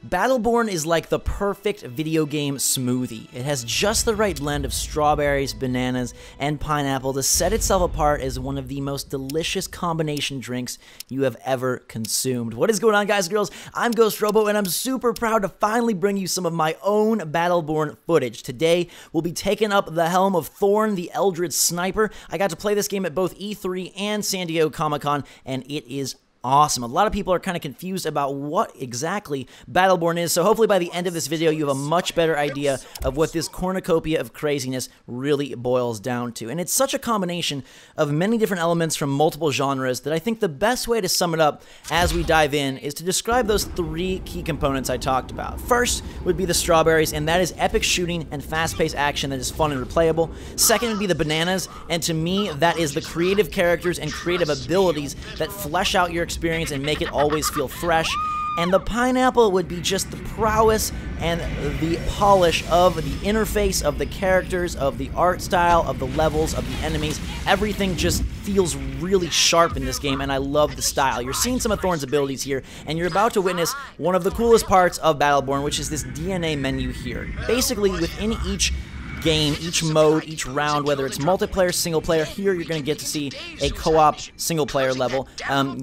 Battleborn is like the perfect video game smoothie. It has just the right blend of strawberries, bananas, and pineapple to set itself apart as one of the most delicious combination drinks you have ever consumed. What is going on, guys and girls? I'm GhostRobo, and I'm super proud to finally bring you some of my own Battleborn footage. Today, we'll be taking up the helm of Thorn, the Eldritch Sniper. I got to play this game at both E3 and San Diego Comic-Con, and it is awesome. A lot of people are kind of confused about what exactly Battleborn is, so hopefully by the end of this video you have a much better idea of what this cornucopia of craziness really boils down to. And it's such a combination of many different elements from multiple genres that I think the best way to sum it up as we dive in is to describe those three key components I talked about. First would be the strawberries, and that is epic shooting and fast-paced action that is fun and replayable. Second would be the bananas, and to me that is the creative characters and creative abilities that flesh out your experience and make it always feel fresh. And the pineapple would be just the prowess and the polish of the interface of the characters, of the art style, of the levels, of the enemies. Everything just feels really sharp in this game, and I love the style. You're seeing some of Thorn's abilities here, and you're about to witness one of the coolest parts of Battleborn, which is this DNA menu here. Basically, within each game, each mode, each round, whether it's multiplayer, single player, here you're going to get to see a co-op single player level.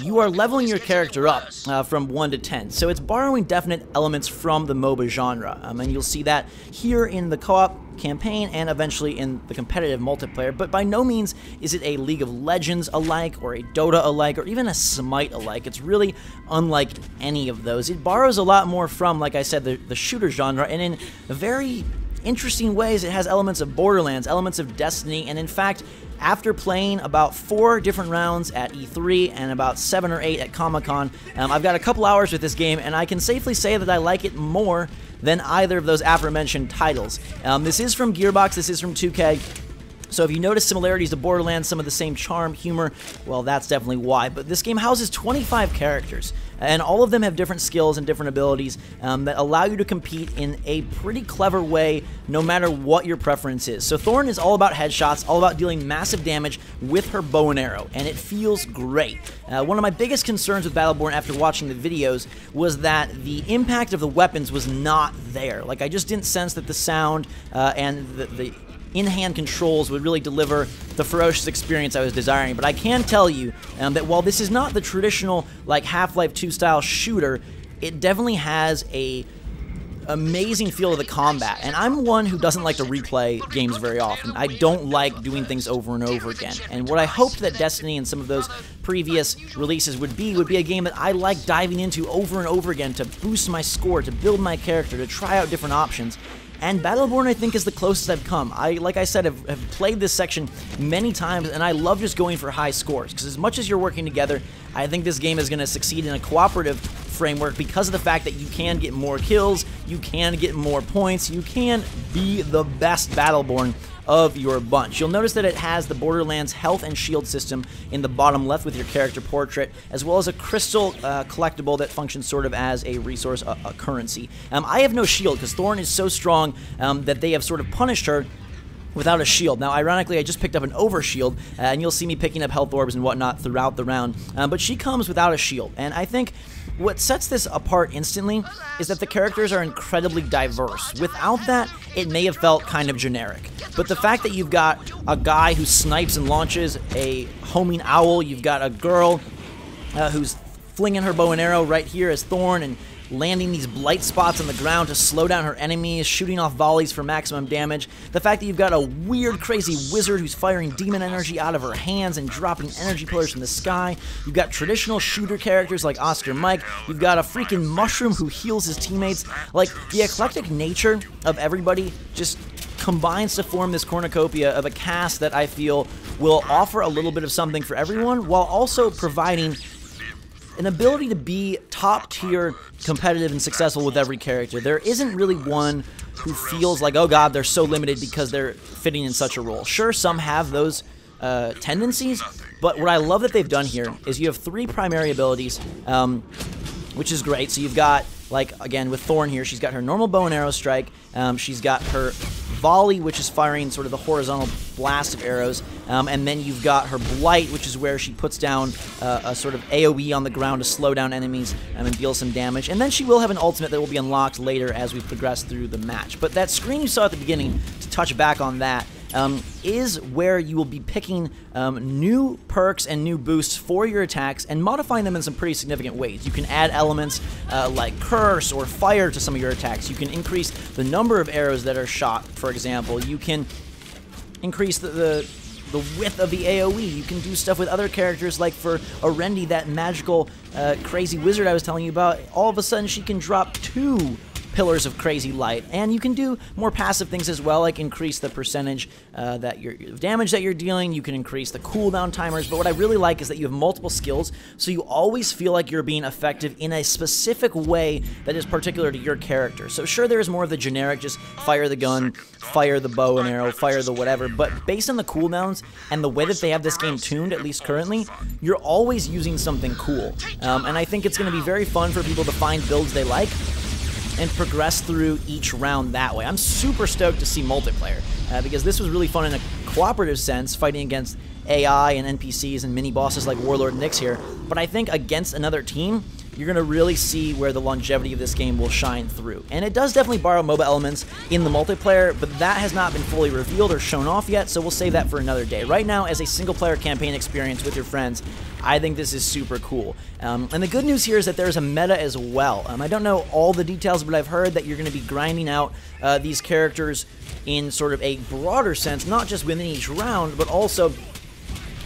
You are leveling your character up from 1 to 10, so it's borrowing definite elements from the MOBA genre, and you'll see that here in the co-op campaign and eventually in the competitive multiplayer, but by no means is it a League of Legends alike or a Dota alike or even a Smite alike. It's really unlike any of those. It borrows a lot more from, like I said, the shooter genre, and in a very interesting ways it has elements of Borderlands, elements of Destiny, and in fact, after playing about 4 different rounds at E3 and about 7 or 8 at Comic-Con, I've got a couple hours with this game, and I can safely say that I like it more than either of those aforementioned titles. This is from Gearbox, this is from 2K, so if you notice similarities to Borderlands, some of the same charm, humor, well, that's definitely why. But this game houses 25 characters, and all of them have different skills and different abilities that allow you to compete in a pretty clever way, no matter what your preference is. So Thorn is all about headshots, all about dealing massive damage with her bow and arrow, and it feels great. One of my biggest concerns with Battleborn after watching the videos was that the impact of the weapons was not there. Like, I just didn't sense that the sound and the in-hand controls would really deliver the ferocious experience I was desiring. But I can tell you that while this is not the traditional like Half-Life 2 style shooter, it definitely has a amazing feel of the combat, and I'm one who doesn't like to replay games very often. I don't like doing things over and over again, and what I hoped that Destiny and some of those previous releases would be a game that I like diving into over and over again to boost my score, to build my character, to try out different options. And Battleborn, I think, is the closest I've come. Like I said, have played this section many times, and I love just going for high scores, because as much as you're working together, I think this game is going to succeed in a cooperative framework because of the fact that you can get more kills, you can get more points, you can be the best Battleborn of your bunch. You'll notice that it has the Borderlands health and shield system in the bottom left with your character portrait, as well as a crystal collectible that functions sort of as a resource, a currency. I have no shield because Thorn is so strong that they have sort of punished her without a shield. Now, ironically, I just picked up an overshield, and you'll see me picking up health orbs and whatnot throughout the round, but she comes without a shield, and I think what sets this apart instantly is that the characters are incredibly diverse. Without that, it may have felt kind of generic. But the fact that you've got a guy who snipes and launches a homing owl, you've got a girl who's flinging her bow and arrow right here as Thorn and landing these blight spots on the ground to slow down her enemies, shooting off volleys for maximum damage. The fact that you've got a weird, crazy wizard who's firing demon energy out of her hands and dropping energy pillars from the sky. You've got traditional shooter characters like Oscar Mike. You've got a freaking mushroom who heals his teammates. Like, the eclectic nature of everybody just combines to form this cornucopia of a cast that I feel will offer a little bit of something for everyone, while also providing an ability to be top-tier competitive and successful with every character. There isn't really one who feels like, oh god, they're so limited because they're fitting in such a role. Sure, some have those tendencies, but what I love that they've done here is you have 3 primary abilities, which is great. So you've got, like, again, with Thorn here, she's got her normal bow and arrow strike, she's got her volley, which is firing sort of the horizontal blast of arrows, and then you've got her Blight, which is where she puts down a sort of AoE on the ground to slow down enemies and deal some damage. And then she will have an ultimate that will be unlocked later as we progress through the match. But that screen you saw at the beginning, to touch back on that, is where you will be picking new perks and new boosts for your attacks and modifying them in some pretty significant ways. You can add elements like Curse or Fire to some of your attacks. You can increase the number of arrows that are shot, for example. You can increase the width of the AoE. You can do stuff with other characters, like for Arendi, that magical crazy wizard I was telling you about. All of a sudden she can drop 2 pillars of crazy light, and you can do more passive things as well, like increase the percentage that your damage that you're dealing. You can increase the cooldown timers, but what I really like is that you have multiple skills, so you always feel like you're being effective in a specific way that is particular to your character. So sure, there's more of the generic, just fire the gun, fire the bow and arrow, fire the whatever, but based on the cooldowns and the way that they have this game tuned, at least currently, you're always using something cool. And I think it's going to be very fun for people to find builds they like and progress through each round that way. I'm super stoked to see multiplayer, because this was really fun in a cooperative sense, fighting against AI and NPCs and mini-bosses like Warlord Nyx here, but I think against another team, you're going to really see where the longevity of this game will shine through. And it does definitely borrow MOBA elements in the multiplayer, but that has not been fully revealed or shown off yet, so we'll save that for another day. Right now, as a single-player campaign experience with your friends, I think this is super cool. And the good news here is that there's a meta as well. I don't know all the details, but I've heard that you're going to be grinding out these characters in sort of a broader sense, not just within each round, but also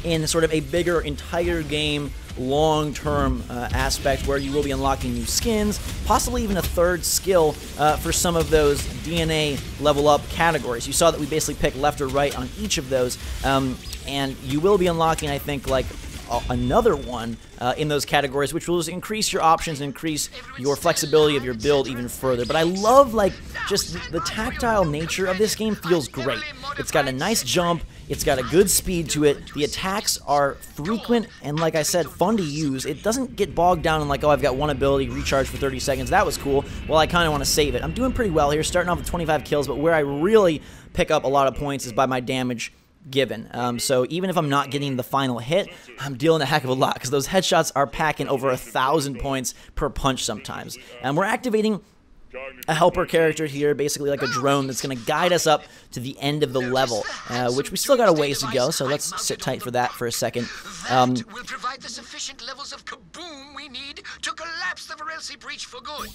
in sort of a bigger entire game long-term aspect where you will be unlocking new skins, possibly even a third skill for some of those DNA level up categories. You saw that we basically picked left or right on each of those, and you will be unlocking, I think, like another one in those categories, which will just increase your options and increase your flexibility of your build even further. But I love, like, just the tactile nature of this game feels great. It's got a nice jump, it's got a good speed to it, the attacks are frequent and, like I said, fun to use. It doesn't get bogged down in like, oh, I've got one ability, recharge for 30 seconds, that was cool, well, I kind of want to save it. I'm doing pretty well here, starting off with 25 kills, but where I really pick up a lot of points is by my damage given. So even if I'm not getting the final hit, I'm dealing a heck of a lot, because those headshots are packing over 1,000 points per punch sometimes. And we're activating a helper character here, basically like a drone that's going to guide us up to the end of the level, which we still got a ways to go, so let's sit tight for that for a second. That will provide the sufficient levels of kaboom we need to collapse the Varelsi breach for good.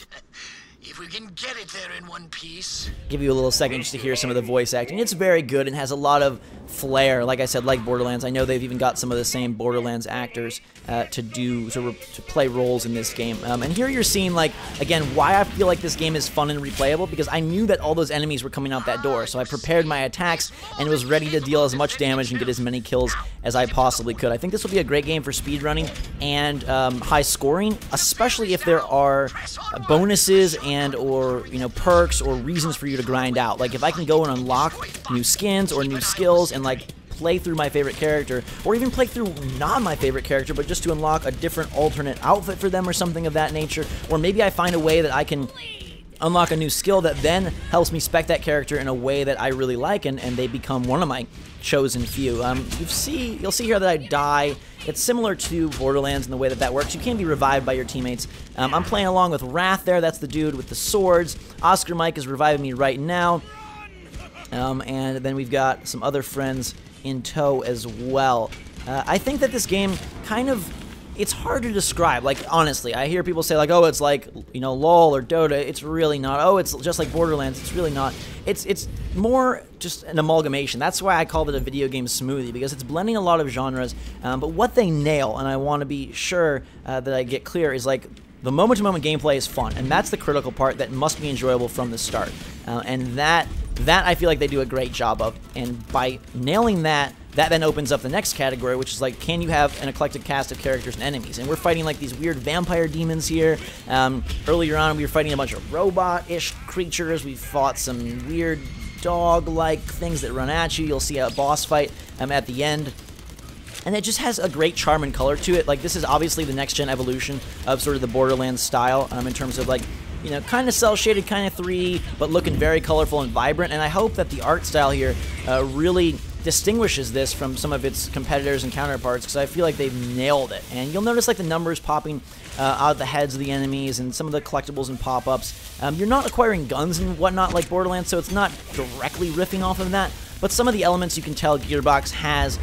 If we can get it there in one piece. Give you a little second just to hear some of the voice acting. It's very good and has a lot of flair, like I said, like Borderlands. I know they've even got some of the same Borderlands actors to play roles in this game. And here you're seeing, like, again, why I feel like this game is fun and replayable, because I knew that all those enemies were coming out that door, so I prepared my attacks and was ready to deal as much damage and get as many kills as I possibly could. I think this will be a great game for speedrunning and high scoring, especially if there are bonuses and or perks or reasons for you to grind out. Like if I can go and unlock new skins or new skills and like play through my favorite character, or even play through not my favorite character, but just to unlock a different alternate outfit for them or something of that nature, or maybe I find a way that I can unlock a new skill that then helps me spec that character in a way that I really like, and they become one of my chosen few. You'll see here that I die. It's similar to Borderlands in the way that works. You can be revived by your teammates. I'm playing along with Wrath there. That's the dude with the swords. Oscar Mike is reviving me right now. And then we've got some other friends in tow as well. I think that this game kind of, it's hard to describe. Like, honestly, I hear people say, like, oh, it's like, LOL or Dota. It's really not. Oh, it's just like Borderlands. It's really not. It's more just an amalgamation. That's why I called it a video game smoothie, because it's blending a lot of genres. But what they nail, and I want to be sure that I get clear, is like the moment-to-moment gameplay is fun, and that's the critical part that must be enjoyable from the start. And that I feel like they do a great job of. And by nailing that then opens up the next category, which is like, can you have an eclectic cast of characters and enemies? And we're fighting like these weird vampire demons here. Earlier on, we were fighting a bunch of robot-ish creatures. We fought some weird dog-like things that run at you. You'll see a boss fight at the end. And it just has a great charm and color to it. Like, this is obviously the next-gen evolution of sort of the Borderlands style, in terms of, like, kind of cel-shaded, kind of 3D, but looking very colorful and vibrant. And I hope that the art style here really distinguishes this from some of its competitors and counterparts, because I feel like they've nailed it. And you'll notice like the numbers popping out of the heads of the enemies and some of the collectibles and pop-ups. You're not acquiring guns and whatnot like Borderlands, so it's not directly riffing off of that, but some of the elements you can tell Gearbox has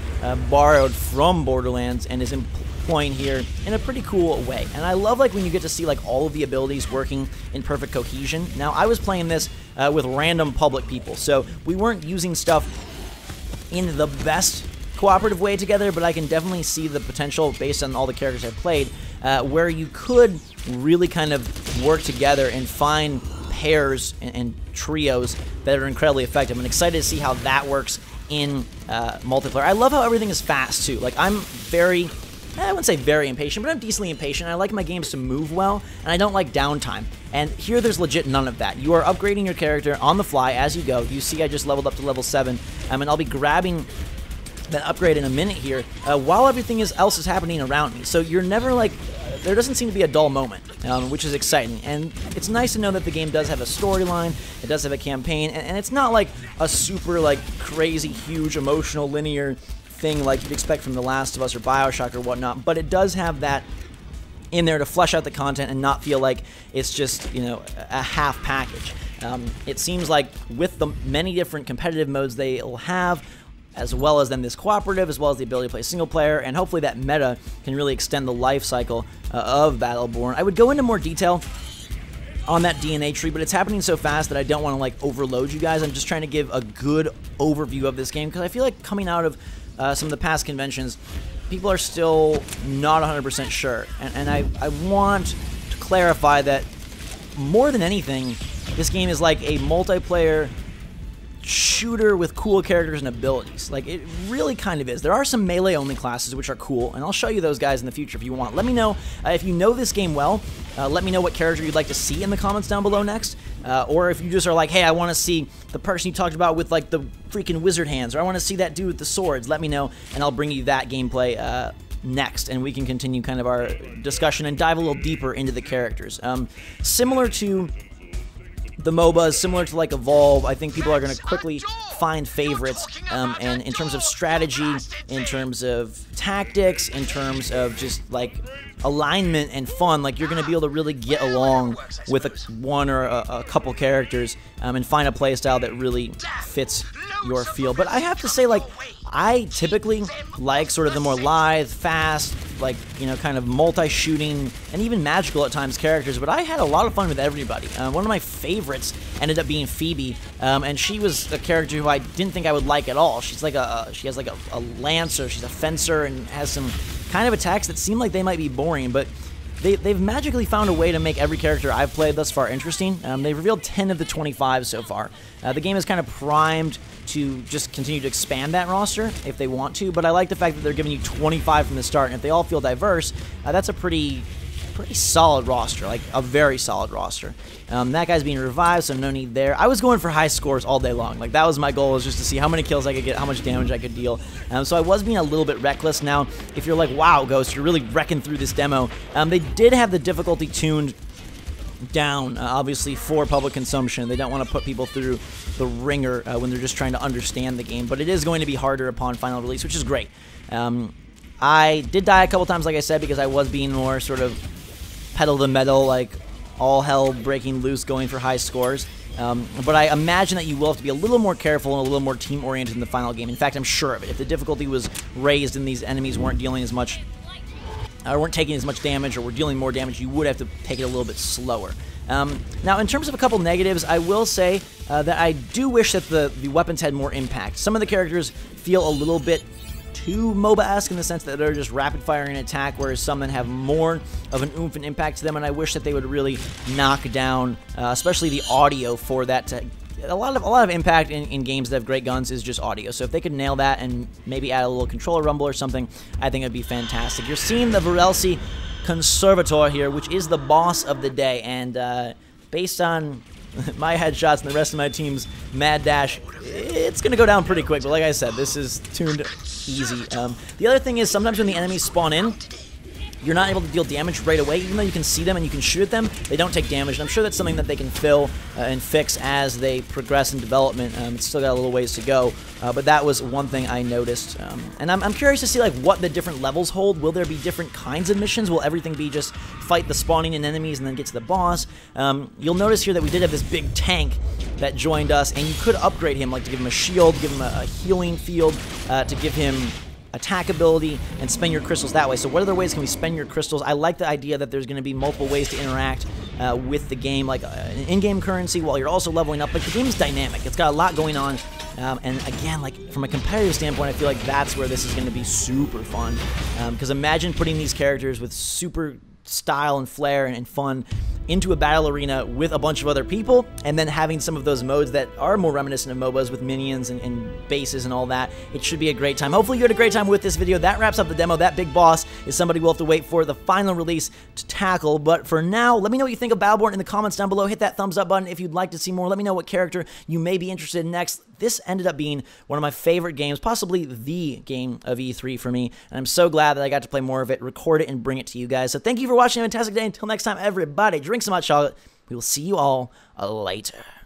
borrowed from Borderlands and is employing here in a pretty cool way. And I love like when you get to see like all of the abilities working in perfect cohesion. Now, I was playing this with random public people, so we weren't using stuff in the best cooperative way together, but I can definitely see the potential based on all the characters I've played, where you could really kind of work together and find pairs and trios that are incredibly effective. I'm excited to see how that works in multiplayer. I love how everything is fast too. Like, I'm very, I wouldn't say very impatient, but I'm decently impatient. I like my games to move well, and I don't like downtime. And here there's legit none of that. You are upgrading your character on the fly as you go. You see I just leveled up to level 7, and I'll be grabbing that upgrade in a minute here while everything else is happening around me. So you're never like, there doesn't seem to be a dull moment, which is exciting. And it's nice to know that the game does have a storyline, it does have a campaign, and it's not like a super like crazy, huge, emotional, linear thing like you'd expect from The Last of Us or BioShock or whatnot, but it does have that in there to flesh out the content and not feel like it's just, you know, a half package. It seems like with the many different competitive modes they'll have, as well as then this cooperative, as well as the ability to play single player, and hopefully that meta can really extend the life cycle of Battleborn. I would go into more detail on that DNA tree, but it's happening so fast that I don't want to like overload you guys. I'm just trying to give a good overview of this game, because I feel like coming out of some of the past conventions, people are still not 100% sure, and I want to clarify that more than anything, this game is like a multiplayer shooter with cool characters and abilities. Like, it really kind of is. There are some melee only classes which are cool, and I'll show you those guys in the future if you want. Let me know if you know this game well. Let me know what character you'd like to see in the comments down below next, or if you just are like, hey, I want to see the person you talked about with like the freaking wizard hands, or I want to see that dude with the swords. Let me know, and I'll bring you that gameplay next, and we can continue kind of our discussion and dive a little deeper into the characters. Similar to the MOBAs, similar to like Evolve, I think people are going to quickly find favorites, and in terms of strategy, in terms of tactics, in terms of just like alignment and fun, like you're going to be able to really get along with one or a couple characters and find a playstyle that really fits your feel. But I have to say, like, I typically like sort of the more lithe, fast, like, you know, kind of multi-shooting and even magical at times characters, but I had a lot of fun with everybody. One of my favorites ended up being Phoebe, and she was a character who I didn't think I would like at all. She's like she has like a lancer, she's a fencer, and has some kind of attacks that seem like they might be boring, but they've magically found a way to make every character I've played thus far interesting. They've revealed 10 of the 25 so far. The game is kind of primed to just continue to expand that roster if they want to, but I like the fact that they're giving you 25 from the start, and if they all feel diverse, that's a pretty solid roster, like a very solid roster. That guy's being revived, so no need there. I was going for high scores all day long. Like, that was my goal, was just to see how many kills I could get, how much damage I could deal. So I was being a little bit reckless. Now, if you're like, wow, Ghost, you're really wrecking through this demo, they did have the difficulty tuned down, obviously, for public consumption. They don't want to put people through the ringer when they're just trying to understand the game, but it is going to be harder upon final release, which is great. I did die a couple times, like I said, because I was being more sort of pedal to metal, like all hell breaking loose, going for high scores. But I imagine that you will have to be a little more careful and a little more team-oriented in the final game. In fact, I'm sure of it. If the difficulty was raised and these enemies weren't dealing as much, or weren't taking as much damage, or were dealing more damage, you would have to take it a little bit slower. Now, in terms of a couple negatives, I will say that I do wish that the weapons had more impact. Some of the characters feel a little bit too MOBA-esque in the sense that they're just rapid-firing an attack, whereas some then have more of an oomph and impact to them, and I wish that they would really knock down, especially the audio for that to... A lot of impact in games that have great guns is just audio, so if they could nail that and maybe add a little controller rumble or something, I think it would be fantastic. You're seeing the Varelsi Conservator here, which is the boss of the day, and based on my headshots and the rest of my team's mad dash, it's going to go down pretty quick, but like I said, this is tuned easy. The other thing is, sometimes when the enemies spawn in, you're not able to deal damage right away. Even though you can see them and you can shoot at them, they don't take damage. And I'm sure that's something that they can fill and fix as they progress in development. It's still got a little ways to go, but that was one thing I noticed. And I'm curious to see like what the different levels hold. Will there be different kinds of missions? Will everything be just fight the spawning in enemies and then get to the boss? You'll notice here that we did have this big tank that joined us, and you could upgrade him, like to give him a shield, give him a healing field, to give him attack ability, and spend your crystals that way. So what other ways can we spend your crystals? I like the idea that there's going to be multiple ways to interact with the game, like an in-game currency while you're also leveling up. Like, the game is dynamic. It's got a lot going on. And again, like from a competitive standpoint, I feel like that's where this is going to be super fun. Because imagine putting these characters with super style and flair and fun into a battle arena with a bunch of other people, and then having some of those modes that are more reminiscent of MOBAs with minions and bases and all that. It should be a great time. Hopefully you had a great time with this video. That wraps up the demo. That big boss is somebody we'll have to wait for the final release to tackle. But for now, let me know what you think of Battleborn in the comments down below. Hit that thumbs up button if you'd like to see more. Let me know what character you may be interested in next. This ended up being one of my favorite games, possibly the game of E3 for me, and I'm so glad that I got to play more of it, record it, and bring it to you guys. So thank you for watching. Have a fantastic day. Until next time, everybody, drink some hot chocolate. We will see you all later.